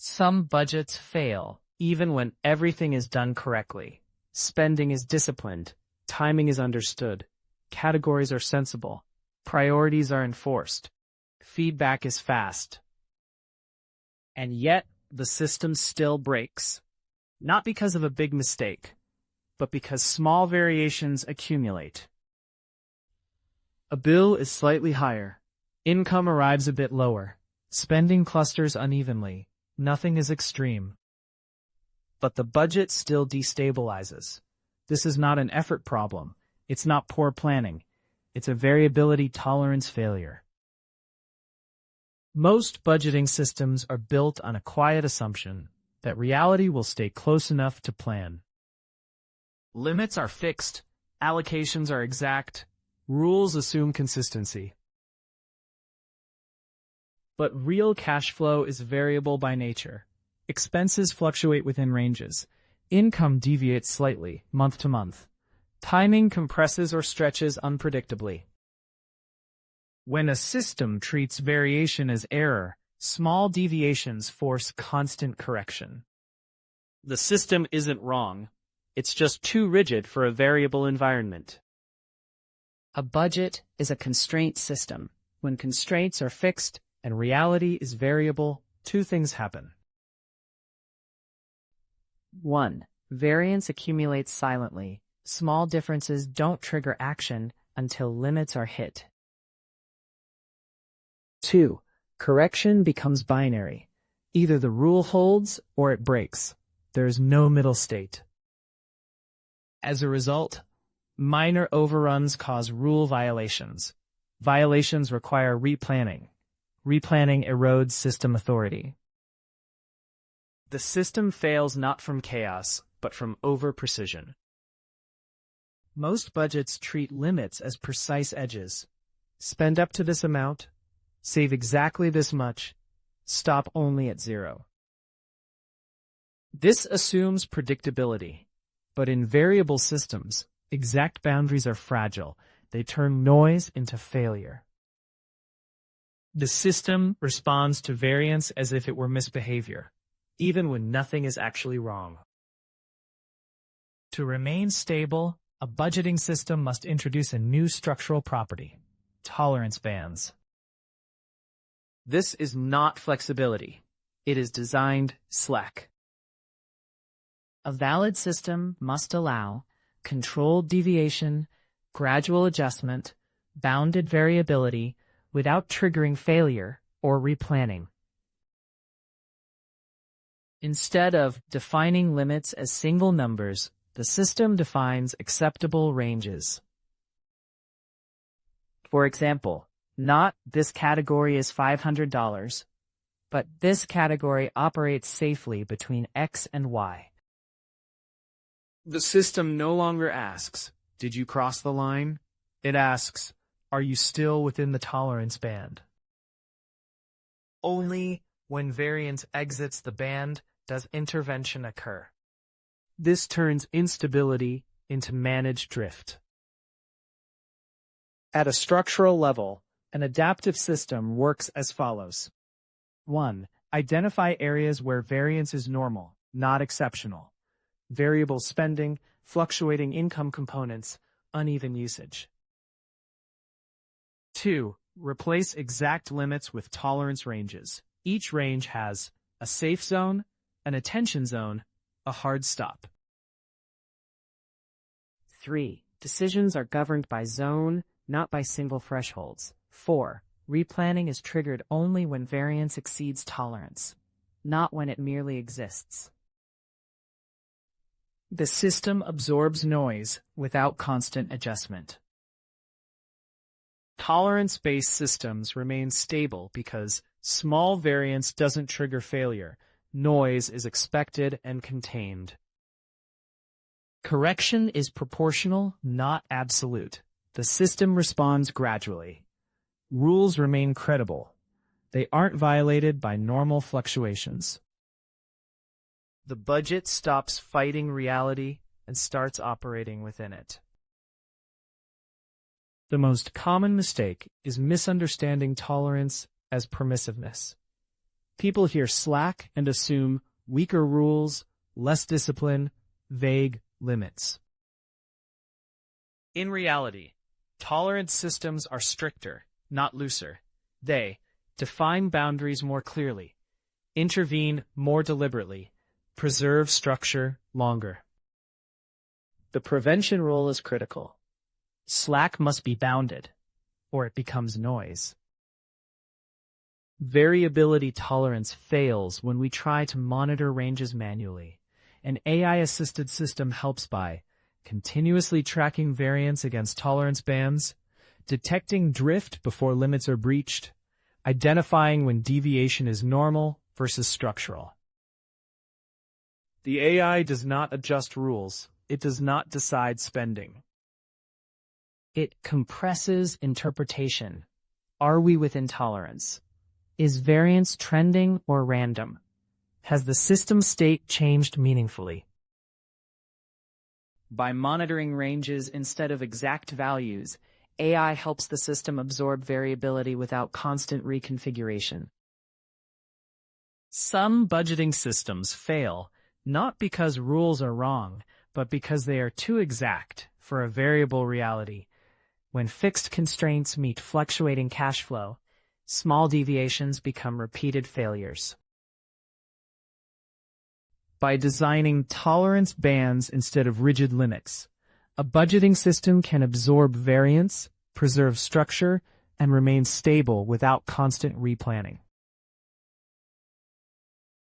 Some budgets fail, even when everything is done correctly. Spending is disciplined, timing is understood, categories are sensible, priorities are enforced, feedback is fast. And yet, the system still breaks. Not because of a big mistake, but because small variations accumulate. A bill is slightly higher. Income arrives a bit lower. Spending clusters unevenly. Nothing is extreme. But the budget still destabilizes. This is not an effort problem. It's not poor planning. It's a variability tolerance failure. Most budgeting systems are built on a quiet assumption that reality will stay close enough to plan. Limits are fixed, allocations are exact, rules assume consistency. But real cash flow is variable by nature. Expenses fluctuate within ranges. Income deviates slightly, month to month. Timing compresses or stretches unpredictably. When a system treats variation as error, small deviations force constant correction. The system isn't wrong. It's just too rigid for a variable environment. A budget is a constraint system. When constraints are fixed and reality is variable, two things happen. 1. Variance accumulates silently. Small differences don't trigger action until limits are hit. 2. Correction becomes binary. Either the rule holds or it breaks. There is no middle state. As a result, minor overruns cause rule violations. Violations require replanning. Replanning erodes system authority. The system fails not from chaos, but from over-precision. Most budgets treat limits as precise edges. Spend up to this amount, save exactly this much, stop only at 0. This assumes predictability. But in variable systems, exact boundaries are fragile. They turn noise into failure. The system responds to variance as if it were misbehavior, even when nothing is actually wrong. To remain stable, a budgeting system must introduce a new structural property: tolerance bands. This is not flexibility. It is designed slack. A valid system must allow controlled deviation, gradual adjustment, bounded variability without triggering failure or replanning. Instead of defining limits as single numbers, the system defines acceptable ranges. For example, not this category is $500, but this category operates safely between X and Y. The system no longer asks, "Did you cross the line?" It asks, "Are you still within the tolerance band?" Only when variance exits the band does intervention occur. This turns instability into managed drift. At a structural level, an adaptive system works as follows. 1. Identify areas where variance is normal, not exceptional. Variable spending, fluctuating income components, uneven usage. 2. Replace exact limits with tolerance ranges. Each range has a safe zone, an attention zone, a hard stop. 3. Decisions are governed by zone, not by single thresholds. 4. Replanning is triggered only when variance exceeds tolerance, not when it merely exists. The system absorbs noise without constant adjustment. Tolerance-based systems remain stable because small variance doesn't trigger failure. Noise is expected and contained. Correction is proportional, not absolute. The system responds gradually. Rules remain credible. They aren't violated by normal fluctuations. The budget stops fighting reality and starts operating within it. The most common mistake is misunderstanding tolerance as permissiveness. People hear slack and assume weaker rules, less discipline, vague limits. In reality, tolerance systems are stricter, not looser. They define boundaries more clearly, intervene more deliberately, preserve structure longer. The prevention role is critical. Slack must be bounded, or it becomes noise. Variability tolerance fails when we try to monitor ranges manually. An AI-assisted system helps by continuously tracking variance against tolerance bands, detecting drift before limits are breached, identifying when deviation is normal versus structural. The AI does not adjust rules. It does not decide spending. It compresses interpretation. Are we within tolerance? Is variance trending or random? Has the system state changed meaningfully? By monitoring ranges instead of exact values, AI helps the system absorb variability without constant reconfiguration. Some budgeting systems fail, not because rules are wrong, but because they are too exact for a variable reality. When fixed constraints meet fluctuating cash flow, small deviations become repeated failures. By designing tolerance bands instead of rigid limits, a budgeting system can absorb variance, preserve structure, and remain stable without constant replanning.